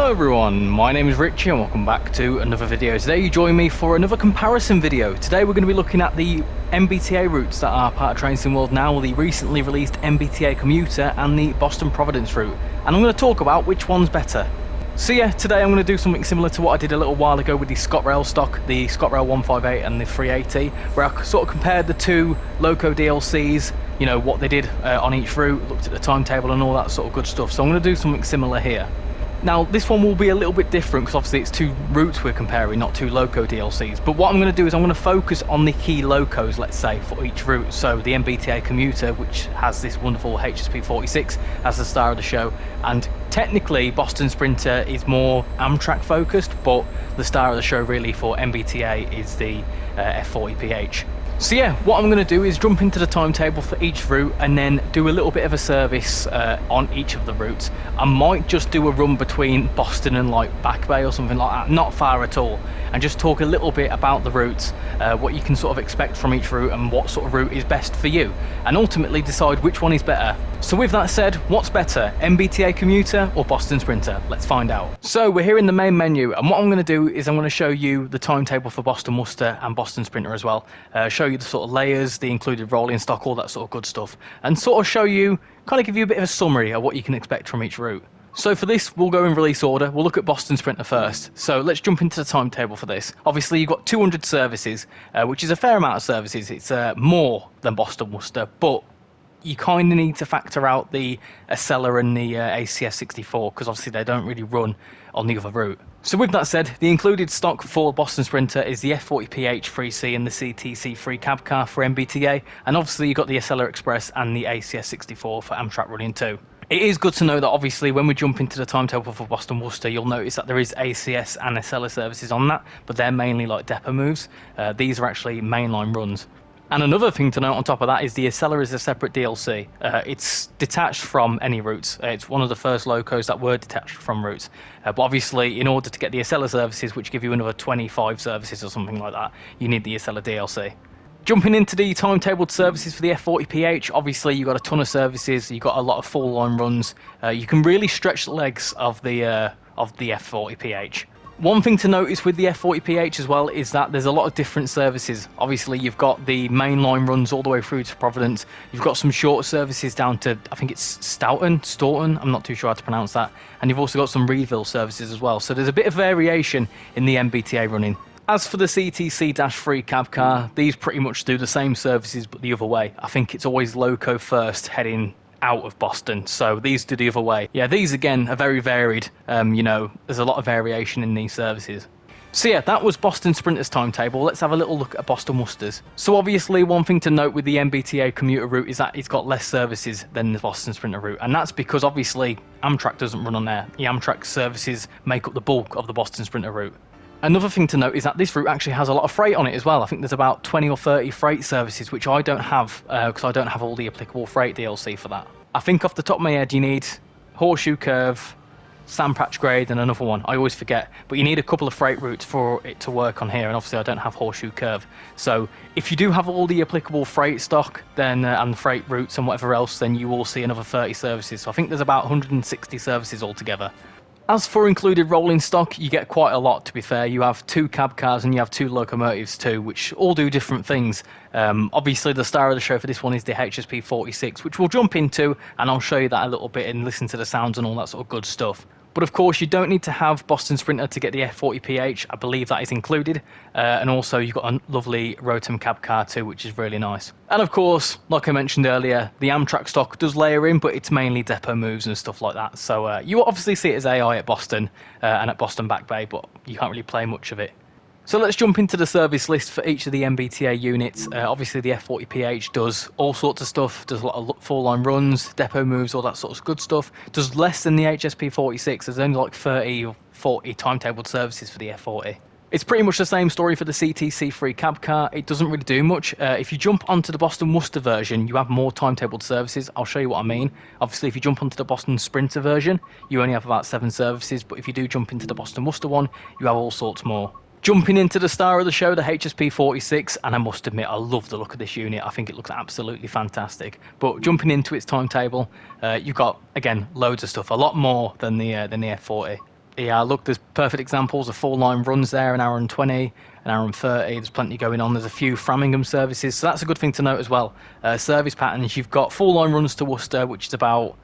Hello everyone, my name is Richie and welcome back to another video. Today you join me for another comparison video. Today we're going to be looking at the MBTA routes that are part of Train Sim World now, the recently released MBTA Commuter and the Boston Providence route. And I'm going to talk about which one's better. So yeah, today I'm going to do something similar to what I did a little while ago with the ScotRail stock, the ScotRail 158 and the 380, where I sort of compared the two loco DLCs, you know, what they did on each route, looked at the timetable and all that sort of good stuff. So I'm going to do something similar here. Now this one will be a little bit different because obviously it's two routes we're comparing, not two loco DLCs, but what I'm going to do is I'm going to focus on the key locos, let's say, for each route. So the MBTA Commuter, which has this wonderful HSP 46 as the star of the show, and technically Boston Sprinter is more Amtrak focused, but the star of the show really for MBTA is the F40PH. So yeah, what I'm going to do is jump into the timetable for each route and then do a little bit of a service on each of the routes. I might just do a run between Boston and like Back Bay or something like that, not far at all, and just talk a little bit about the routes, what you can sort of expect from each route and what sort of route is best for you, and ultimately decide which one is better. So with that said, what's better, MBTA Commuter or Boston Sprinter? Let's find out. So we're here in the main menu, and what I'm going to do is I'm going to show you the timetable for Boston Worcester and Boston Sprinter as well. Show you the sort of layers, the included rolling stock, all that sort of good stuff, and sort of show you, kind of give you a bit of a summary of what you can expect from each route. So for this, we'll go in release order. We'll look at Boston Sprinter first. So let's jump into the timetable for this. Obviously, you've got 200 services, which is a fair amount of services. It's more than Boston Worcester, but you kind of need to factor out the Acela and the ACS 64 because obviously they don't really run on the other route. So with that said, the included stock for Boston Sprinter is the F40PH 3C and the CTC 3 cab car for MBTA, and obviously you've got the Acela Express and the ACS 64 for Amtrak running too. It is good to know that obviously when we jump into the timetable for Boston Worcester, you'll notice that there is ACS and Acela services on that, but they're mainly like depot moves. These are actually mainline runs. And another thing to note on top of that is the Acela is a separate DLC. It's detached from any routes. It's one of the first locos that were detached from routes. But obviously, in order to get the Acela services, which give you another 25 services or something like that, you need the Acela DLC. Jumping into the timetabled services for the F40PH, obviously you've got a ton of services, you've got a lot of full line runs. You can really stretch the legs of the F40PH. One thing to notice with the F40PH as well is that there's a lot of different services. Obviously, you've got the mainline runs all the way through to Providence. You've got some shorter services down to, I think it's Staunton, I'm not too sure how to pronounce that. And you've also got some Reedville services as well. So there's a bit of variation in the MBTA running. As for the CTC-3 cab car, these pretty much do the same services but the other way. I think it's always loco first heading out of Boston, so these do the other way. Yeah, these again are very varied. You know, there's a lot of variation in these services. So yeah, that was Boston Sprinter's timetable. Let's have a little look at Boston Worcester's. So obviously one thing to note with the MBTA Commuter route is that it's got less services than the Boston Sprinter route, and that's because obviously Amtrak doesn't run on there. The Amtrak services make up the bulk of the Boston Sprinter route. Another thing to note is that this route actually has a lot of freight on it as well. I think there's about 20 or 30 freight services, which I don't have because I don't have all the applicable freight DLC for that. I think off the top of my head you need Horseshoe Curve, Sandpatch Grade and another one. I always forget, but you need a couple of freight routes for it to work on here, and obviously I don't have Horseshoe Curve. So if you do have all the applicable freight stock then and freight routes and whatever else, then you will see another 30 services. So I think there's about 160 services altogether. As for included rolling stock, you get quite a lot, to be fair. You have 2 cab cars and you have 2 locomotives too, which all do different things. Obviously, the star of the show for this one is the HSP 46, which we'll jump into, and I'll show you that a little bit and listen to the sounds and all that sort of good stuff. But of course, you don't need to have Boston Sprinter to get the F40PH. I believe that is included. And also, you've got a lovely Rotom cab car too, which is really nice. And of course, like I mentioned earlier, the Amtrak stock does layer in, but it's mainly depot moves and stuff like that. So you obviously see it as AI at Boston and at Boston Back Bay, but you can't really play much of it. So let's jump into the service list for each of the MBTA units. Obviously the F40PH does all sorts of stuff, does a lot of full line runs, depot moves, all that sort of good stuff. Does less than the HSP 46, there's only like 30 or 40 timetabled services for the F40. It's pretty much the same story for the CTC 3 cab car. It doesn't really do much. If you jump onto the Boston Worcester version, you have more timetabled services. I'll show you what I mean. Obviously, if you jump onto the Boston Sprinter version, you only have about 7 services, but if you do jump into the Boston Worcester one, you have all sorts more. Jumping into the star of the show, the HSP 46, and I must admit, I love the look of this unit. I think it looks absolutely fantastic. But jumping into its timetable, you've got, again, loads of stuff, a lot more than the F40. Yeah, look, there's perfect examples of 4-line runs there, an hour and 20, an hour and 30. There's plenty going on. There's a few Framingham services, so that's a good thing to note as well. Service patterns, you've got 4-line runs to Worcester, which is about,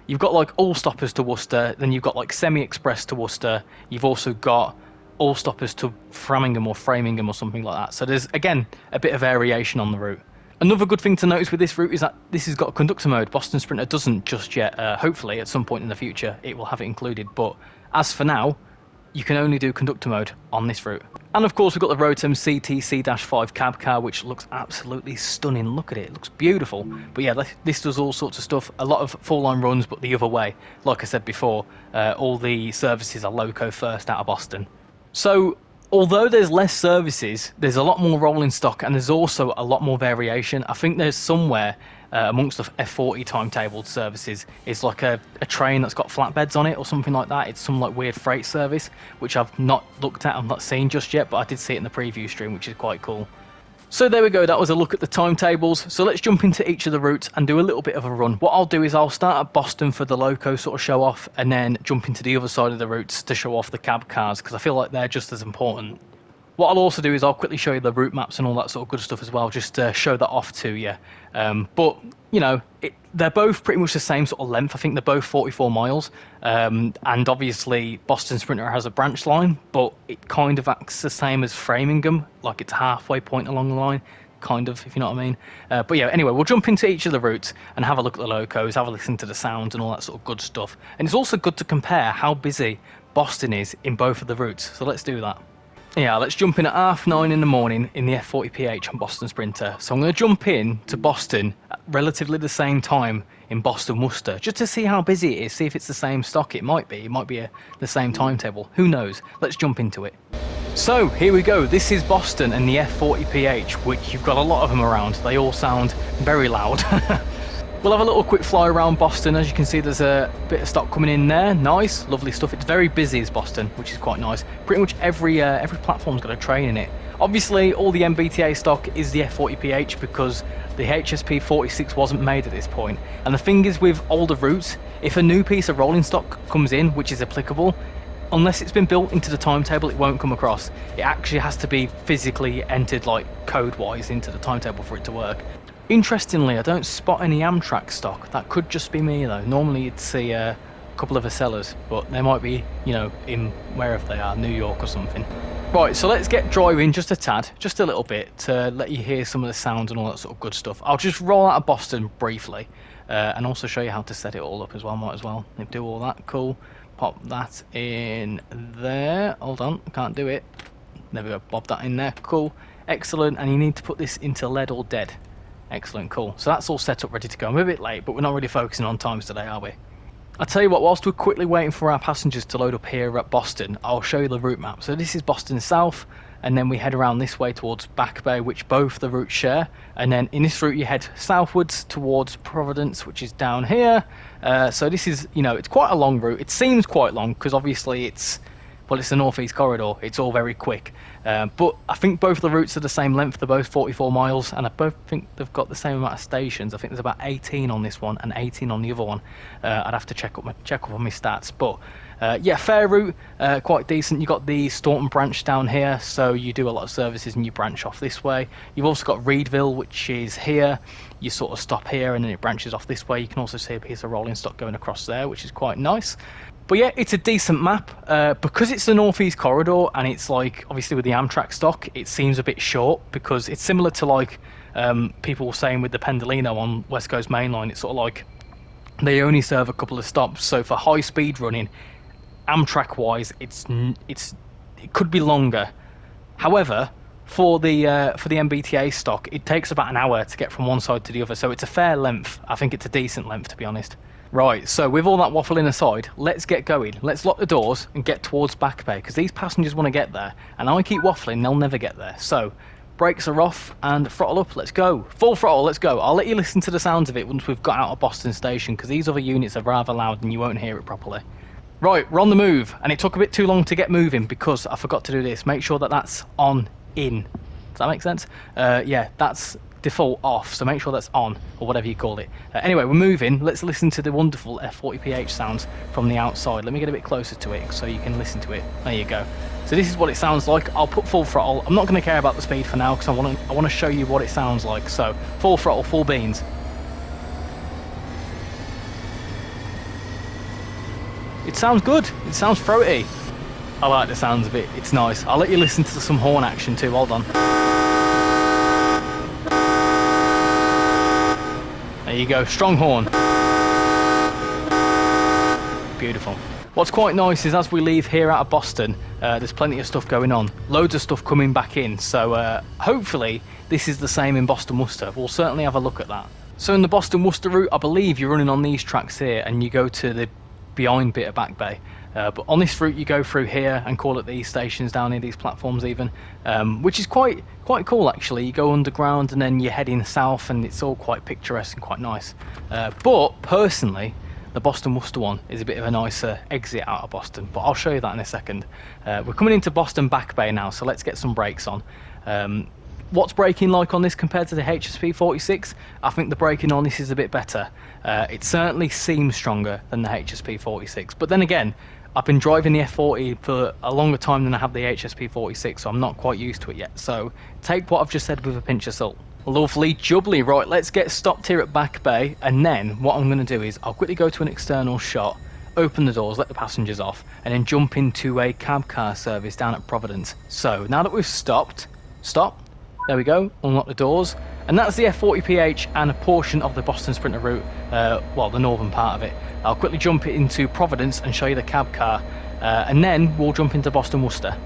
you've got like all stoppers to Worcester, then you've got like semi-express to Worcester. You've also got all stoppers to Framingham or something like that. So there's, again, a bit of variation on the route. Another good thing to notice with this route is that this has got a conductor mode. Boston Sprinter doesn't just yet. Hopefully, at some point in the future, it will have it included. But as for now, you can only do conductor mode on this route. And of course, we've got the Rotem CTC-5 cab car, which looks absolutely stunning. Look at it. It looks beautiful. But yeah, this does all sorts of stuff. A lot of 4-line runs, but the other way. Like I said before, all the services are loco first out of Boston. So, although there's less services, there's a lot more rolling stock, and there's also a lot more variation. I think there's somewhere amongst the F40 timetabled services is like a train that's got flatbeds on it or something like that. It's some like weird freight service, which I've not looked at, I've not seen just yet, but I did see it in the preview stream, which is quite cool. So there we go, that was a look at the timetables. So let's jump into each of the routes and do a little bit of a run. What I'll do is I'll start at Boston for the loco sort of show off, and then jump into the other side of the routes to show off the cab cars, because I feel like they're just as important. What I'll also do is I'll quickly show you the route maps and all that sort of good stuff as well, just to show that off to you. But, you know, they're both pretty much the same sort of length. I think they're both 44 miles. And obviously, Boston Sprinter has a branch line, but it kind of acts the same as Framingham, like it's a halfway point along the line, kind of, if you know what I mean. But yeah, anyway, we'll jump into each of the routes and have a look at the locos, have a listen to the sounds and all that sort of good stuff. And it's also good to compare how busy Boston is in both of the routes. So let's do that. Yeah, let's jump in at 9:30 in the morning in the F40PH on Boston Sprinter. So I'm going to jump in to Boston at relatively the same time in Boston Worcester, just to see how busy it is, see if it's the same stock. It might be the same timetable. Who knows? Let's jump into it. So here we go. This is Boston and the F40PH, which you've got a lot of them around. They all sound very loud. We'll have a little quick fly around Boston. As you can see, there's a bit of stock coming in there. Nice, lovely stuff. It's very busy as Boston, which is quite nice. Pretty much every platform's got a train in it. Obviously, all the MBTA stock is the F40PH because the HSP 46 wasn't made at this point. And the thing is with older routes, if a new piece of rolling stock comes in, which is applicable, unless it's been built into the timetable, it won't come across. It actually has to be physically entered, like code-wise, into the timetable for it to work. Interestingly, I don't spot any Amtrak stock. That could just be me though. Normally you'd see a couple of Accelas, but they might be, you know, in wherever they are, New York or something. Right, so let's get driving just a tad, just a little bit, to let you hear some of the sounds and all that sort of good stuff. I'll just roll out of Boston briefly, and also show you how to set it all up as well. Might as well do all that. Cool. Pop that in there. Hold on, can't do it. There we go, bob that in there. Cool, excellent. And you need to put this into lead or dead. Excellent, cool. So that's all set up, ready to go. I'm a bit late, but we're not really focusing on times today, are we? I'll tell you what, whilst we're quickly waiting for our passengers to load up here at Boston, I'll show you the route map. So this is Boston South, and then we head around this way towards Back Bay, which both the routes share. And then in this route, you head southwards towards Providence, which is down here. So this is, you know, it's quite a long route. It seems quite long because obviously it's the Northeast Corridor. It's all very quick. But I think both the routes are the same length. They're both 44 miles, and I both think they've got the same amount of stations. I think there's about 18 on this one and 18 on the other one. I'd have to check up on my stats. But yeah, fair route, quite decent. You've got the Staunton branch down here, so you do a lot of services and you branch off this way. You've also got Reedville, which is here. You sort of stop here and then it branches off this way. You can also see a piece of rolling stock going across there, which is quite nice. But yeah, it's a decent map. Because it's the Northeast Corridor and it's like, obviously with the Amtrak stock, it seems a bit short because it's similar to like people were saying with the Pendolino on West Coast Main Line. It's sort of like they only serve a couple of stops. So for high speed running, Amtrak wise, it could be longer. However, for the MBTA stock, it takes about an hour to get from one side to the other. So it's a fair length. I think it's a decent length, to be honest. Right, so with all that waffling aside, let's get going. Let's lock the doors and get towards Back Bay, because these passengers want to get there, and I keep waffling, they'll never get there. So, brakes are off, and throttle up, let's go. Full throttle, let's go. I'll let you listen to the sounds of it once we've got out of Boston Station, because these other units are rather loud and you won't hear it properly. Right, we're on the move, and it took a bit too long to get moving, because I forgot to do this. Make sure that that's on in. Does that make sense? Yeah, that's default off, so make sure that's on, or whatever you call it. Anyway, we're moving. Let's listen to the wonderful F40PH sounds from the outside. Let me get a bit closer to it so you can listen to it. There you go. So this is what it sounds like. I'll put full throttle. I'm not going to care about the speed for now because I want to show you what it sounds like. So full throttle, full beans. It sounds good. It sounds throaty. I like the sounds of it. It's nice. I'll let you listen to some horn action too. Hold on. There you go. Strong horn. Beautiful. What's quite nice is as we leave here out of Boston, there's plenty of stuff going on. Loads of stuff coming back in. So hopefully this is the same in Boston Worcester. We'll certainly have a look at that. So in the Boston Worcester route, I believe you're running on these tracks here and you go to the behind bit of Back Bay. But on this route you go through here and call it these stations down here, these platforms even, which is quite cool actually. You go underground and then you're heading south and it's all quite picturesque and quite nice. But personally, the Boston Worcester one is a bit of a nicer exit out of Boston, but I'll show you that in a second. We're coming into Boston Back Bay now, so let's get some brakes on. What's braking like on this compared to the HSP 46? I think the braking on this is a bit better. It certainly seems stronger than the HSP 46, but then again, I've been driving the F40 for a longer time than I have the HSP 46, so I'm not quite used to it yet. So take what I've just said with a pinch of salt. Lovely jubbly. Right, let's get stopped here at Back Bay, and then what I'm going to do is I'll quickly go to an external shot, open the doors, let the passengers off, and then jump into a cab car service down at Providence. So now that we've stopped, there we go, unlock the doors, and that's the F40PH and a portion of the Boston Sprinter route, well, the northern part of it. I'll quickly jump it into Providence and show you the cab car, and then we'll jump into Boston Worcester.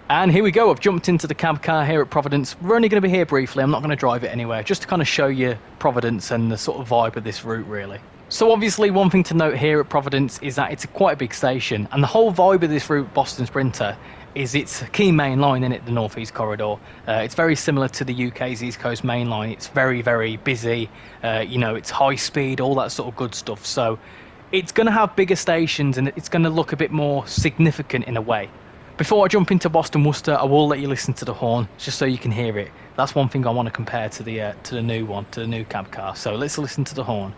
And here we go, I've jumped into the cab car here at Providence. We're only going to be here briefly, I'm not going to drive it anywhere, just to kind of show you Providence and the sort of vibe of this route really. So obviously one thing to note here at Providence is that it's quite a big station, and the whole vibe of this route, Boston Sprinter, is it's a key main line in it, the North East Corridor. It's very similar to the UK's East Coast main line. It's very, very busy, you know, it's high speed, all that sort of good stuff. So it's going to have bigger stations and it's going to look a bit more significant in a way. Before I jump into Boston Worcester, I will let you listen to the horn, just so you can hear it. That's one thing I want to compare to the new one, to the new cab car. So let's listen to the horn.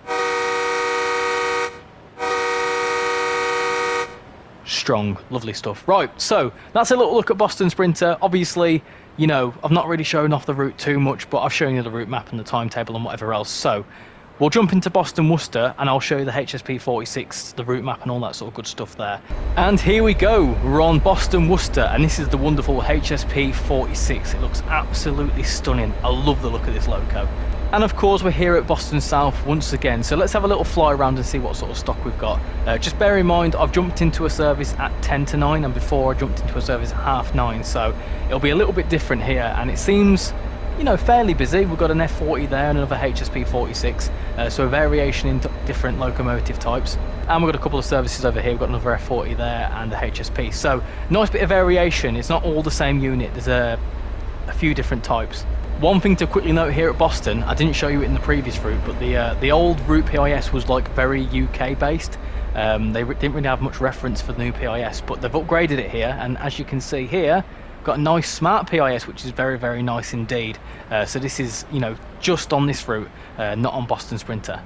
Strong, lovely stuff. Right, so that's a little look at Boston Sprinter. Obviously, you know, I've not really shown off the route too much, but I've shown you the route map and the timetable and whatever else. So we'll jump into Boston Worcester and I'll show you the HSP 46, the route map and all that sort of good stuff there. And here we go, we're on Boston Worcester, and this is the wonderful HSP 46. It looks absolutely stunning. I love the look of this loco. And of course we're here at Boston South once again, so let's have a little fly around and see what sort of stock we've got. Just bear in mind I've jumped into a service at 10 to 9 and before I jumped into a service at 9:30, so it'll be a little bit different here, and it seems, you know, fairly busy. We've got an F40 there and another HSP 46, so a variation in different locomotive types. And we've got a couple of services over here. We've got another F40 there and a HSP, so nice bit of variation. It's not all the same unit, there's a few different types. One thing to quickly note here at Boston, I didn't show you it in the previous route, but the old route PIS was like very UK based. They didn't really have much reference for the new PIS, but they've upgraded it here, and as you can see here, got a nice smart PIS, which is very, very nice indeed. So this is, you know, just on this route, not on Boston Sprinter.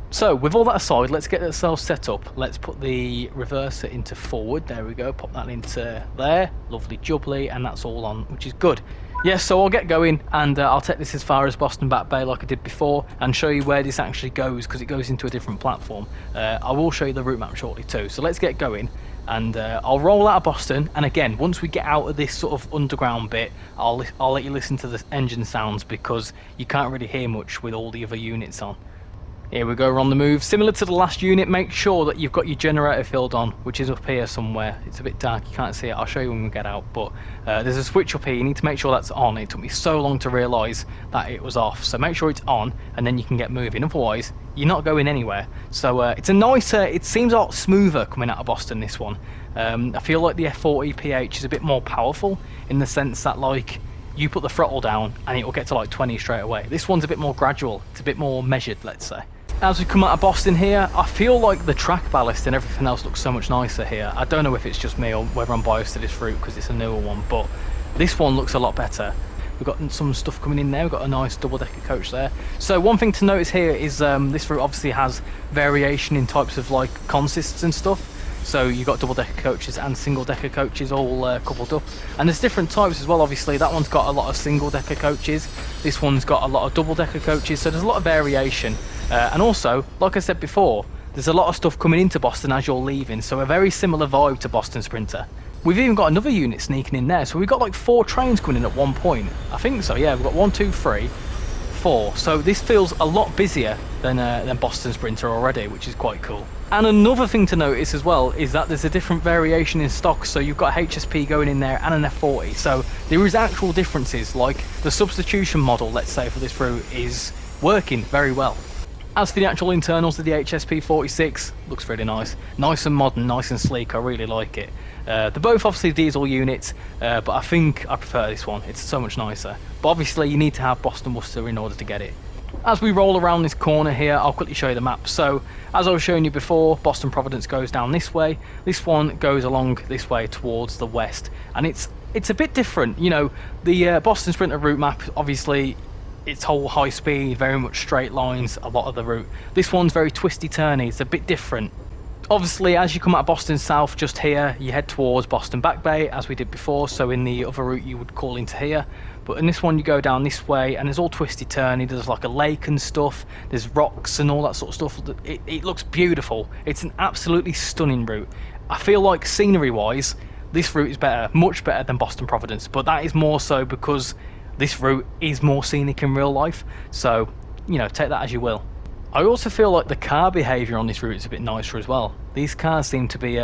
So with all that aside, let's get ourselves set up. Let's put the reverser into forward. There we go, pop that into there, lovely jubbly, and that's all on, which is good. Yes, so I'll get going, and I'll take this as far as Boston Back Bay like I did before and show you where this actually goes, because it goes into a different platform. I will show you the route map shortly too, so let's get going, and I'll roll out of Boston, and again, once we get out of this sort of underground bit, I'll let you listen to the engine sounds, because you can't really hear much with all the other units on. Here we go, we're on the move. Similar to the last unit, make sure that you've got your generator field on, which is up here somewhere. It's a bit dark, you can't see it. I'll show you when we get out, but there's a switch up here. You need to make sure that's on. It took me so long to realise that it was off, so make sure it's on and then you can get moving. Otherwise, you're not going anywhere. So it's a nicer, it seems a lot smoother coming out of Boston, this one. I feel like the F40PH is a bit more powerful in the sense that, like, you put the throttle down and it will get to like 20 straight away. This one's a bit more gradual, it's a bit more measured, let's say. As we come out of Boston here, I feel like the track ballast and everything else looks so much nicer here. I don't know if it's just me or whether I'm biased to this route because it's a newer one, but this one looks a lot better. We've got some stuff coming in there. We've got a nice double-decker coach there. So one thing to notice here is this route obviously has variation in types of like consists and stuff. So you've got double-decker coaches and single-decker coaches all coupled up. And there's different types as well, obviously. That one's got a lot of single-decker coaches. This one's got a lot of double-decker coaches. So there's a lot of variation. And also, like I said before, there's a lot of stuff coming into Boston as you're leaving. So a very similar vibe to Boston Sprinter. We've even got another unit sneaking in there. So we've got like 4 trains coming in at one point. I think so, yeah. We've got 1, 2, 3, 4. So this feels a lot busier than Boston Sprinter already, which is quite cool. And another thing to notice as well is that there's a different variation in stock. So you've got HSP going in there and an F40. So there is actual differences, like the substitution model, let's say, for this route is working very well. As for the actual internals of the HSP 46, looks really nice. Nice and modern, nice and sleek, I really like it. They're both obviously diesel units, but I think I prefer this one. It's so much nicer. But obviously you need to have Boston Worcester in order to get it. As we roll around this corner here, I'll quickly show you the map. So, as I was showing you before, Boston Providence goes down this way. This one goes along this way towards the west. And it's a bit different. You know, the Boston Sprinter route map, obviously, it's whole high speed, very much straight lines, a lot of the route. This one's very twisty-turny, it's a bit different. Obviously, as you come out of Boston South, just here, you head towards Boston Back Bay, as we did before. So in the other route, you would call into here. But in this one, you go down this way, and it's all twisty-turny. There's like a lake and stuff. There's rocks and all that sort of stuff. It looks beautiful. It's an absolutely stunning route. I feel like scenery-wise, this route is better, much better than Boston Providence. But that is more so because this route is more scenic in real life. So, you know, take that as you will. I also feel like the car behaviour on this route is a bit nicer as well. These cars seem to be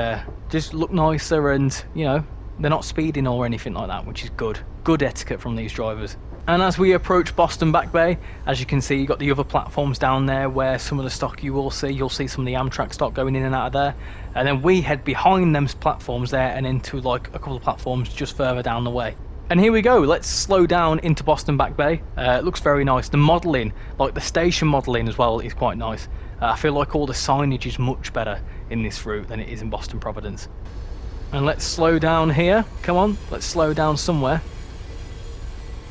just look nicer, and you know, they're not speeding or anything like that, which is good. Good etiquette from these drivers. And as we approach Boston Back Bay, as you can see, you've got the other platforms down there where some of the stock you'll see some of the Amtrak stock going in and out of there. And then we head behind them platforms there and into like a couple of platforms just further down the way. And here we go, let's slow down into Boston Back Bay. It looks very nice. The modelling, like the station modelling as well, is quite nice. I feel like all the signage is much better in this route than it is in Boston Providence. And let's slow down here. Come on, let's slow down somewhere.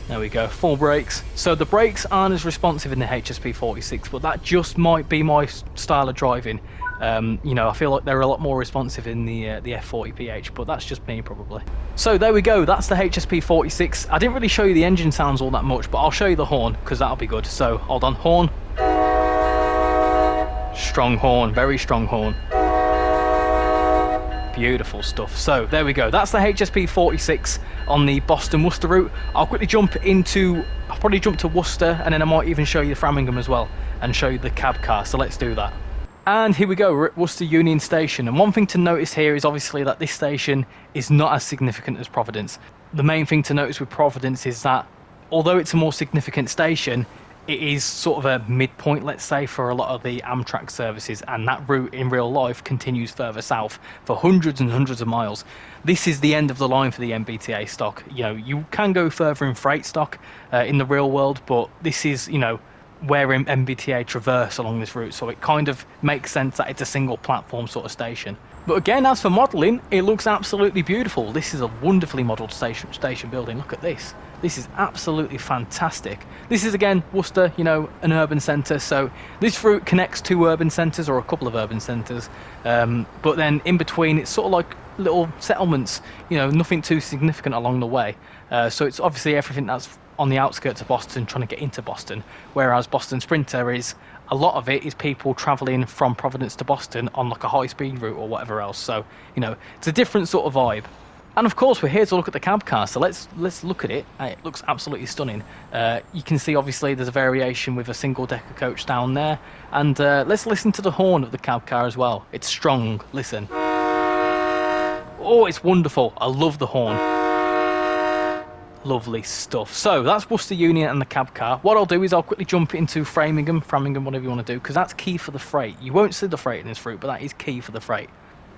There we go, full brakes. So the brakes aren't as responsive in the HSP 46, but that just might be my style of driving. You know, I feel like they're a lot more responsive in the F40PH, but that's just me probably. So there we go, that's the HSP 46. I didn't really show you the engine sounds all that much, but I'll show you the horn, because that'll be good. So hold on, horn. Strong horn, very strong horn. Beautiful stuff. So there we go, that's the HSP 46 on the Boston Worcester route. I'll probably jump to Worcester, and then I might even show you the Framingham as well, and show you the cab car, so let's do that. And here we go, we're at Worcester Union Station, and one thing to notice here is obviously that this station is not as significant as Providence. The main thing to notice with Providence is that although it's a more significant station, it is sort of a midpoint, let's say, for a lot of the Amtrak services, and that route in real life continues further south for hundreds and hundreds of miles. This is the end of the line for the MBTA stock. You know, you can go further in freight stock in the real world, but this is, you know, where MBTA traverse along this route, so it kind of makes sense that it's a single platform sort of station. But again, as for modelling, it looks absolutely beautiful. This is a wonderfully modelled station building. Look at this. This is absolutely fantastic. This is, again, Worcester, you know, an urban centre, so this route connects 2 urban centres, or a couple of urban centres, but then in between it's sort of like little settlements, you know, nothing too significant along the way. So it's obviously everything that's on the outskirts of Boston trying to get into Boston, whereas Boston Sprinter is, a lot of it is people travelling from Providence to Boston on like a high-speed route or whatever else. So, you know, it's a different sort of vibe. And of course, we're here to look at the cab car, so let's look at it. It looks absolutely stunning. You can see, obviously, there's a variation with a single-decker coach down there. And let's listen to the horn of the cab car as well. It's strong. Listen. Oh, it's wonderful. I love the horn. Lovely stuff. So that's Worcester Union and the cab car. What I'll do is I'll quickly jump into Framingham, whatever you want to do, because that's key for the freight. You won't see the freight in this route, but that is key for the freight.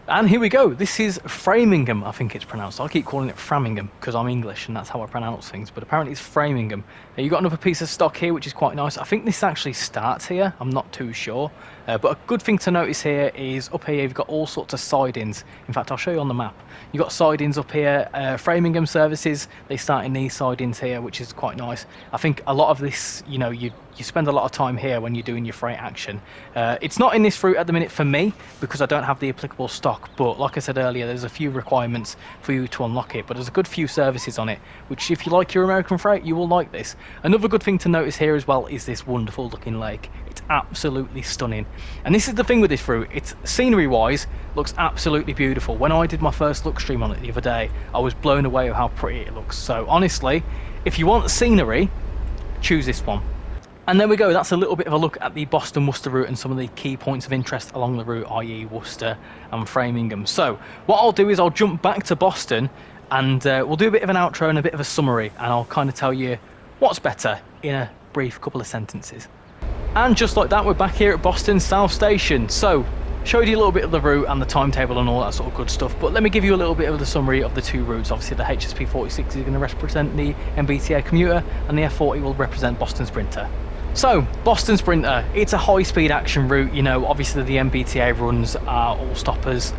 And here we go. This is Framingham, I think it's pronounced. I keep calling it Framingham because I'm English and that's how I pronounce things, but apparently it's Framingham. You've got another piece of stock here, which is quite nice. I think this actually starts here. I'm not too sure. But a good thing to notice here is up here, you've got all sorts of sidings. In fact, I'll show you on the map. You've got sidings up here. Framingham services, they start in these sidings here, which is quite nice. I think a lot of this, you know, you spend a lot of time here when you're doing your freight action. It's not in this route at the minute for me because I don't have the applicable stock, but like I said earlier, there's a few requirements for you to unlock it, but there's a good few services on it, which if you like your American freight, you will like this. Another good thing to notice here as well is this wonderful looking lake. It's absolutely stunning. And this is the thing with this route, it's scenery wise, looks absolutely beautiful. When I did my first look stream on it the other day, I was blown away with how pretty it looks. So honestly, if you want scenery, choose this one. And there we go, that's a little bit of a look at the Boston-Worcester route and some of the key points of interest along the route, i.e. Worcester and Framingham. So what I'll do is I'll jump back to Boston and we'll do a bit of an outro and a bit of a summary, and I'll kind of tell you what's better in a brief couple of sentences. And just like that, we're back here at Boston South Station. So showed you a little bit of the route and the timetable and all that sort of good stuff, but let me give you a little bit of the summary of the two routes. Obviously the HSP 46 is going to represent the MBTA Commuter and the F40 will represent Boston Sprinter. So, Boston Sprinter, it's a high-speed action route, you know, obviously the MBTA runs are all stoppers,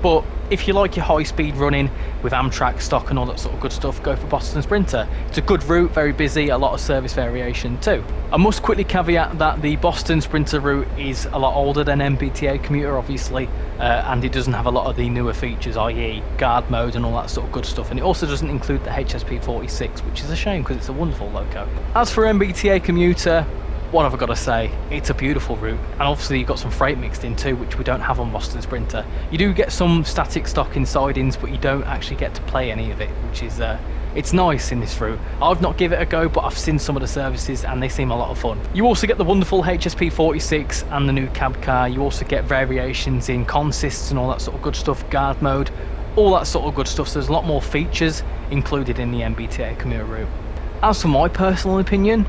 but if you like your high-speed running with Amtrak stock and all that sort of good stuff, go for Boston Sprinter. It's a good route, very busy, a lot of service variation too. I must quickly caveat that the Boston Sprinter route is a lot older than MBTA Commuter, obviously, and it doesn't have a lot of the newer features, i.e. guard mode and all that sort of good stuff, and it also doesn't include the HSP 46, which is a shame because it's a wonderful loco. As for MBTA Commuter, what have I got to say? It's a beautiful route, and obviously you've got some freight mixed in too, which we don't have on Boston Sprinter. You do get some static stock in sidings, but you don't actually get to play any of it, which is it's nice in this route. I've not given it a go, but I've seen some of the services and they seem a lot of fun. You also get the wonderful HSP 46 and the new cab car. You also get variations in consists and all that sort of good stuff, guard mode, all that sort of good stuff. So there's a lot more features included in the MBTA Commuter route. As for my personal opinion,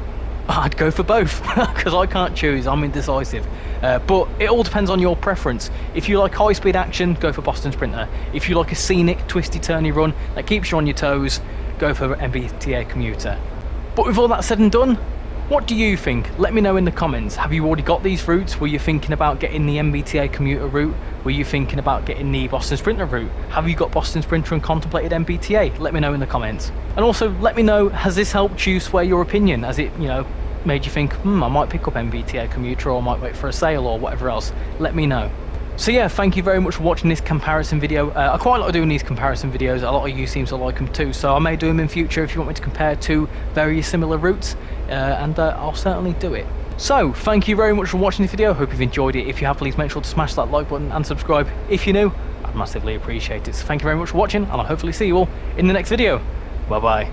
I'd go for both because I can't choose, I'm indecisive, but it all depends on your preference. If you like high speed action, go for Boston Sprinter. If you like a scenic twisty turny run that keeps you on your toes, go for MBTA Commuter. But with all that said and done, what do you think? Let me know in the comments. Have you already got these routes? Were you thinking about getting the MBTA Commuter route? Were you thinking about getting the Boston Sprinter route? Have you got Boston Sprinter and contemplated MBTA? Let me know in the comments. And also let me know, has this helped you sway your opinion? Has it, you know, made you think, I might pick up MBTA Commuter, or I might wait for a sale or whatever else? Let me know. So yeah, thank you very much for watching this comparison video. I quite like doing these comparison videos. A lot of you seem to like them too, so I may do them in future if you want me to compare two very similar routes, and I'll certainly do it. So thank you very much for watching this video. Hope you've enjoyed it. If you have, please make sure to smash that like button and subscribe if you're new. I'd massively appreciate it. So thank you very much for watching, and I'll hopefully see you all in the next video. Bye bye.